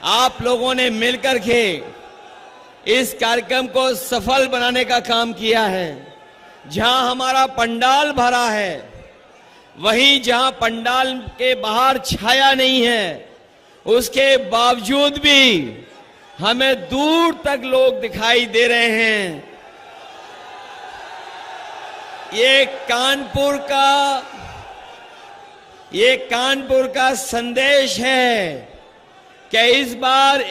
आप लोगों ने मिलकर के इस कार्यक्रम को सफल बनाने का काम किया है। जहां हमारा पंडाल भरा है, वहीं जहां पंडाल के बाहर छाया नहीं है, उसके बावजूद भी हमें दूर तक लोग दिखाई दे रहे हैं। ये कानपुर का संदेश है कि इस बार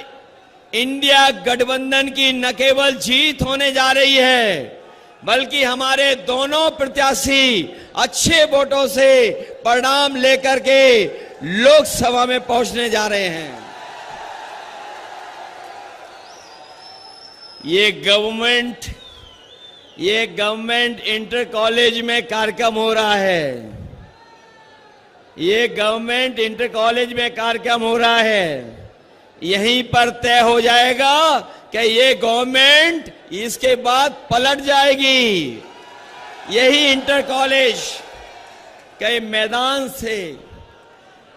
इंडिया गठबंधन की न केवल जीत होने जा रही है, बल्कि हमारे दोनों प्रत्याशी अच्छे वोटों से परिणाम लेकर के लोकसभा में पहुंचने जा रहे हैं। ये गवर्नमेंट इंटर कॉलेज में कार्यक्रम हो रहा है। ये गवर्नमेंट इंटर कॉलेज में कार्यक्रम हो रहा है। यहीं पर तय हो जाएगा कि ये गवर्नमेंट इसके बाद पलट जाएगी। यही इंटर कॉलेज के मैदान से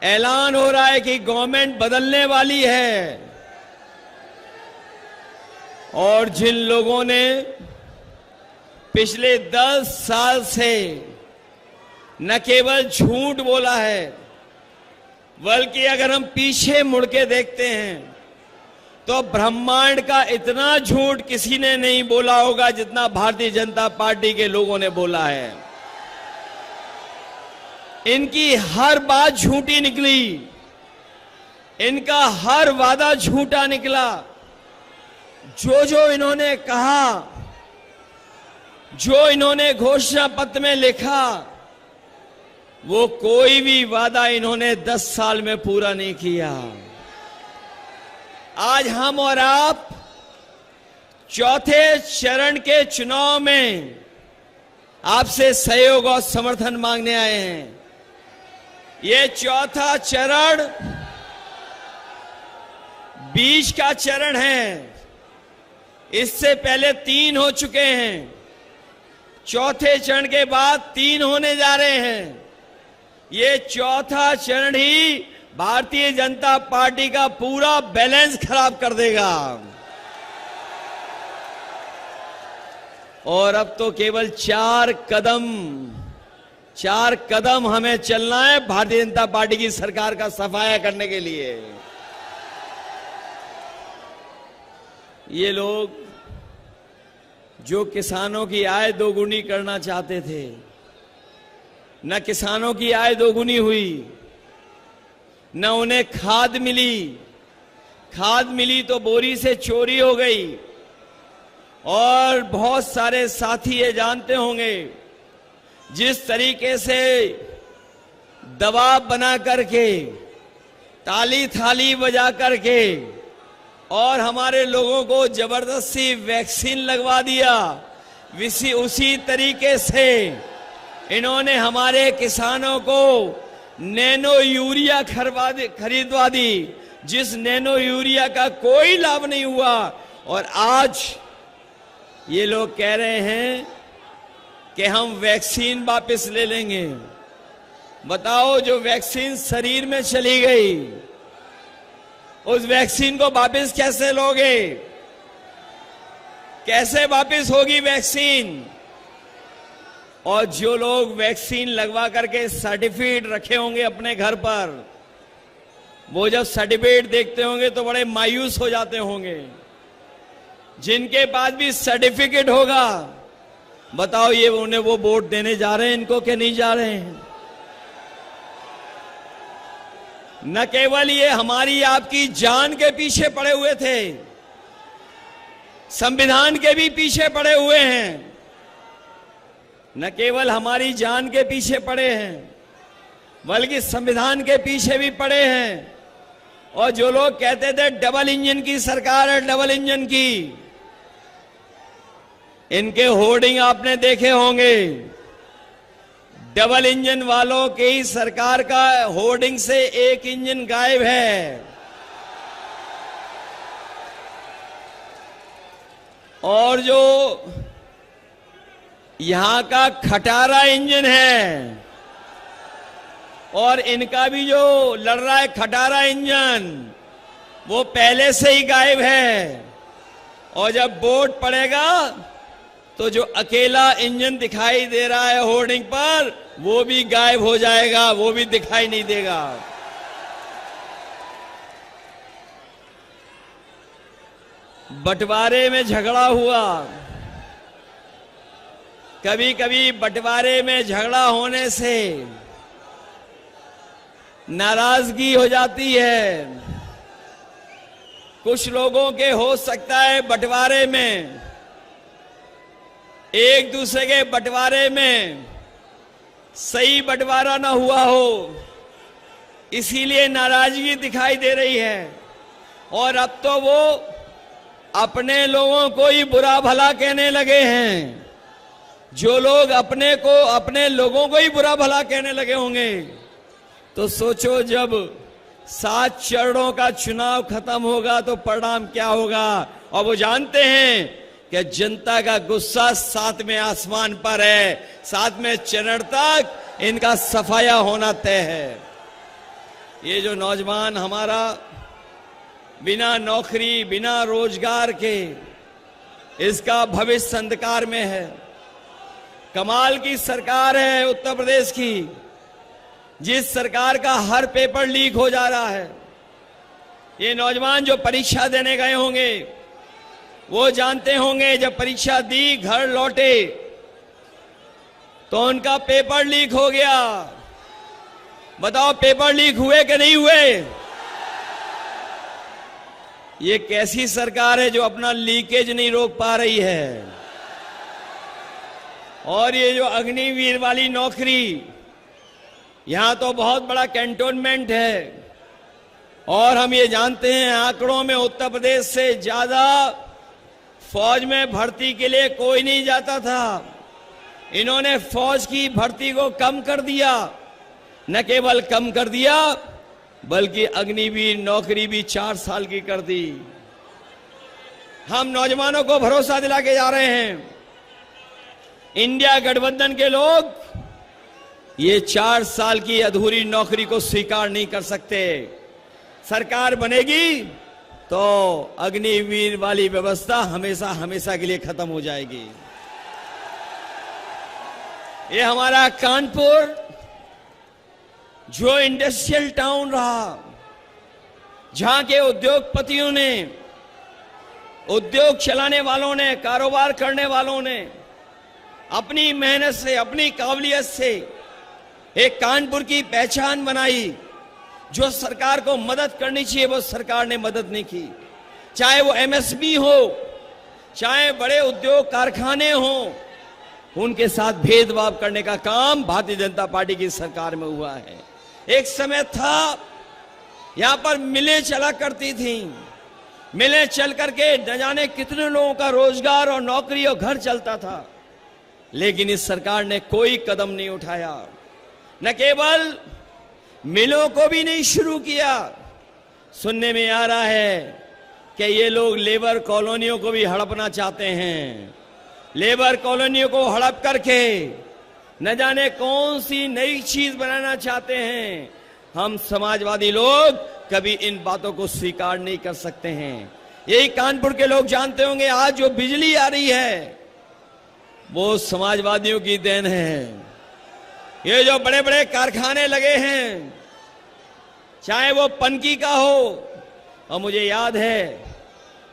ऐलान हो रहा है कि गवर्नमेंट बदलने वाली है। और जिन लोगों ने पिछले 10 साल से न केवल झूठ बोला है, बल्कि अगर हम पीछे मुड़ के देखते हैं तो ब्रह्मांड का इतना झूठ किसी ने नहीं बोला होगा जितना भारतीय जनता पार्टी के लोगों ने बोला है। इनकी हर बात झूठी निकली, इनका हर वादा झूठा निकला। जो इन्होंने कहा, जो इन्होंने घोषणा पत्र में लिखा, वो कोई भी वादा इन्होंने 10 साल में पूरा नहीं किया। आज हम और आप चौथे चरण के चुनाव में आपसे सहयोग और समर्थन मांगने आए हैं। ये चौथा चरण बीच का चरण है। इससे पहले 3 हो चुके हैं। चौथे चरण के बाद 3 होने जा रहे हैं। ये चौथा चरण ही भारतीय जनता पार्टी का पूरा बैलेंस खराब कर देगा। और अब तो केवल 4 कदम हमें चलना है भारतीय जनता पार्टी की सरकार का सफाया करने के लिए। ये लोग जो किसानों की आय दोगुनी करना चाहते थे, न किसानों की आय दोगुनी हुई, न उन्हें खाद मिली तो बोरी से चोरी हो गई। और बहुत सारे साथी ये जानते होंगे जिस तरीके से दबाव बना करके, ताली थाली बजा करके और हमारे लोगों को जबरदस्ती वैक्सीन लगवा दिया, उसी तरीके से इन्होंने हमारे किसानों को नैनो यूरिया खरीदवा दी, जिस नैनो यूरिया का कोई लाभ नहीं हुआ। और आज ये लोग कह रहे हैं कि हम वैक्सीन वापस ले लेंगे। बताओ, जो वैक्सीन शरीर में चली गई, उस वैक्सीन को वापस कैसे लोगे? कैसे वापस होगी वैक्सीन? और जो लोग वैक्सीन लगवा करके सर्टिफिकेट रखे होंगे अपने घर पर, वो जब सर्टिफिकेट देखते होंगे तो बड़े मायूस हो जाते होंगे। जिनके पास भी सर्टिफिकेट होगा, बताओ ये उन्हें वो वोट देने जा रहे हैं इनको कि नहीं जा रहे हैं? न केवल ये हमारी आपकी जान के पीछे पड़े हुए थे, संविधान के भी पीछे पड़े हुए हैं। न केवल हमारी जान के पीछे पड़े हैं, बल्कि संविधान के पीछे भी पड़े हैं। और जो लोग कहते थे डबल इंजन की सरकार है, डबल इंजन की, इनके होर्डिंग आपने देखे होंगे। डबल इंजन वालों के ही सरकार का होर्डिंग से एक इंजन गायब है। और जो यहां का खटारा इंजन है, और इनका भी जो लड़ रहा है खटारा इंजन, वो पहले से ही गायब है, और जब वोट पड़ेगा तो जो अकेला इंजन दिखाई दे रहा है होर्डिंग पर, वो भी गायब हो जाएगा, वो भी दिखाई नहीं देगा। बंटवारे में झगड़ा हुआ, कभी कभी बंटवारे में झगड़ा होने से नाराजगी हो जाती है। कुछ लोगों के हो सकता है बंटवारे में, एक दूसरे के बंटवारे में सही बंटवारा ना हुआ हो, इसीलिए नाराजगी दिखाई दे रही है। और अब तो वो अपने लोगों को ही बुरा भला कहने लगे हैं। जो लोग अपने लोगों को ही बुरा भला कहने लगे होंगे, तो सोचो जब 7 चरणों का चुनाव खत्म होगा तो परिणाम क्या होगा। और वो जानते हैं कि जनता का गुस्सा 7वें आसमान पर है, 7वें चरण तक इनका सफाया होना तय है। ये जो नौजवान हमारा बिना नौकरी बिना रोजगार के, इसका भविष्य अंधकार में है। कमाल की सरकार है उत्तर प्रदेश की, जिस सरकार का हर पेपर लीक हो जा रहा है। ये नौजवान जो परीक्षा देने गए होंगे वो जानते होंगे, जब परीक्षा दी घर लौटे तो उनका पेपर लीक हो गया। बताओ पेपर लीक हुए कि नहीं हुए? ये कैसी सरकार है जो अपना लीकेज नहीं रोक पा रही है। और ये जो अग्निवीर वाली नौकरी, यहां तो बहुत बड़ा कैंटोनमेंट है, और हम ये जानते हैं आंकड़ों में उत्तर प्रदेश से ज्यादा फौज में भर्ती के लिए कोई नहीं जाता था। इन्होंने फौज की भर्ती को कम कर दिया, न केवल कम कर दिया बल्कि अग्निवीर नौकरी भी 4 साल की कर दी। हम नौजवानों को भरोसा दिला के जा रहे हैं, इंडिया गठबंधन के लोग ये 4 साल की अधूरी नौकरी को स्वीकार नहीं कर सकते। सरकार बनेगी तो अग्निवीर वाली व्यवस्था हमेशा हमेशा के लिए खत्म हो जाएगी। ये हमारा कानपुर जो इंडस्ट्रियल टाउन रहा, जहां के उद्योगपतियों ने, उद्योग चलाने वालों ने, कारोबार करने वालों ने अपनी मेहनत से, अपनी काबिलियत से एक कानपुर की पहचान बनाई। जो सरकार को मदद करनी चाहिए वो सरकार ने मदद नहीं की। चाहे वो एमएसएमई हो, चाहे बड़े उद्योग कारखाने हो, उनके साथ भेदभाव करने का काम भारतीय जनता पार्टी की सरकार में हुआ है। एक समय था यहां पर मिलें चला करती थी, मिलें चल करके न जाने कितने लोगों का रोजगार और नौकरी और घर चलता था, लेकिन इस सरकार ने कोई कदम नहीं उठाया। न केवल मिलों को भी नहीं शुरू किया, सुनने में आ रहा है कि ये लोग लेबर कॉलोनियों को भी हड़पना चाहते हैं। लेबर कॉलोनियों को हड़प करके न जाने कौन सी नई चीज बनाना चाहते हैं। हम समाजवादी लोग कभी इन बातों को स्वीकार नहीं कर सकते हैं। यही कानपुर के लोग जानते होंगे, आज जो बिजली आ रही है वो समाजवादियों की देन है। ये जो बड़े बड़े कारखाने लगे हैं, चाहे वो पनकी का हो, और मुझे याद है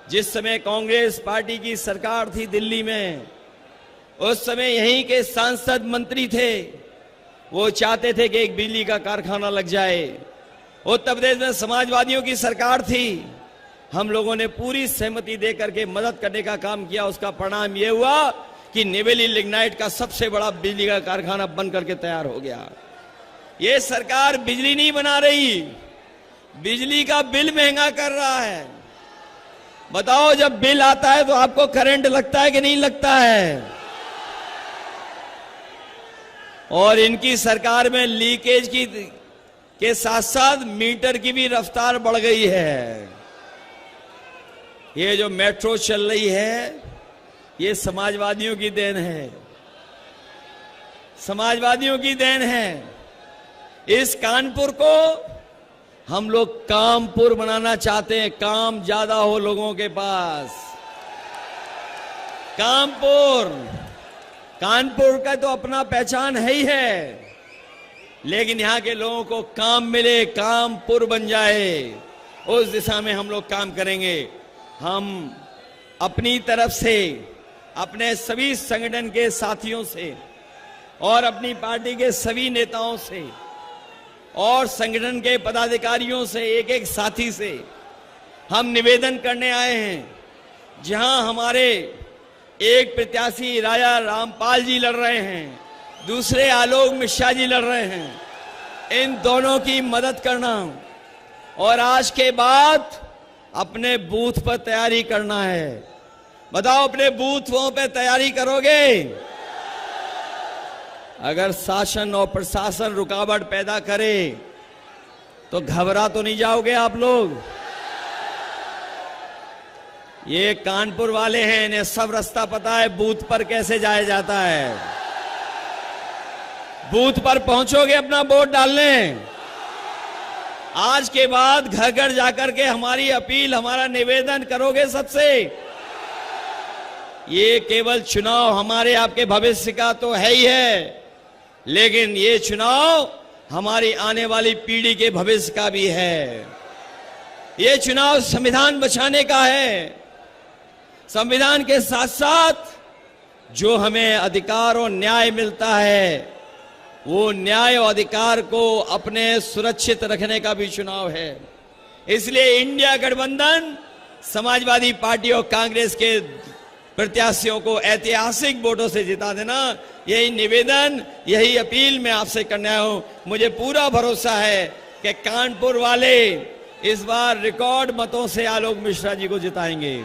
जिस समय कांग्रेस पार्टी की सरकार थी दिल्ली में, उस समय यहीं के सांसद मंत्री थे, वो चाहते थे कि एक बिजली का कारखाना लग जाए। उत्तर प्रदेश में समाजवादियों की सरकार थी, हम लोगों ने पूरी सहमति देकर के मदद करने का काम किया। उसका परिणाम यह हुआ कि निवेली लिग्नाइट का सबसे बड़ा बिजली का कारखाना बन करके तैयार हो गया। ये सरकार बिजली नहीं बना रही, बिजली का बिल महंगा कर रहा है। बताओ जब बिल आता है तो आपको करंट लगता है कि नहीं लगता है? और इनकी सरकार में लीकेज के साथ साथ मीटर की भी रफ्तार बढ़ गई है। ये जो मेट्रो चल रही है ये समाजवादियों की देन है, समाजवादियों की देन है। इस कानपुर को हम लोग कामपुर बनाना चाहते हैं, काम ज्यादा हो लोगों के पास। कानपुर का तो अपना पहचान है ही है, लेकिन यहां के लोगों को काम मिले, कामपुर बन जाए, उस दिशा में हम लोग काम करेंगे। हम अपनी तरफ से अपने सभी संगठन के साथियों से और अपनी पार्टी के सभी नेताओं से और संगठन के पदाधिकारियों से, एक एक साथी से हम निवेदन करने आए हैं। जहां हमारे एक प्रत्याशी राजा रामपाल जी लड़ रहे हैं, दूसरे आलोक मिश्रा जी लड़ रहे हैं, इन दोनों की मदद करना और आज के बाद अपने बूथ पर तैयारी करना है। बताओ, अपने बूथों पे तैयारी करोगे? अगर शासन और प्रशासन रुकावट पैदा करे तो घबरा तो नहीं जाओगे आप लोग? ये कानपुर वाले हैं, इन्हें सब रास्ता पता है बूथ पर कैसे जाया जाता है। बूथ पर पहुंचोगे अपना वोट डालने? आज के बाद घर घर जाकर के हमारी अपील, हमारा निवेदन करोगे सबसे? ये केवल चुनाव हमारे आपके भविष्य का तो है ही है, लेकिन ये चुनाव हमारी आने वाली पीढ़ी के भविष्य का भी है। ये चुनाव संविधान बचाने का है। संविधान के साथ साथ जो हमें अधिकार और न्याय मिलता है, वो न्याय और अधिकार को अपने सुरक्षित रखने का भी चुनाव है। इसलिए इंडिया गठबंधन समाजवादी पार्टी और कांग्रेस के प्रत्याशियों को ऐतिहासिक वोटों से जिता देना, यही निवेदन, यही अपील मैं आपसे करने आया हूं। मुझे पूरा भरोसा है कि कानपुर वाले इस बार रिकॉर्ड मतों से आलोक मिश्रा जी को जिताएंगे।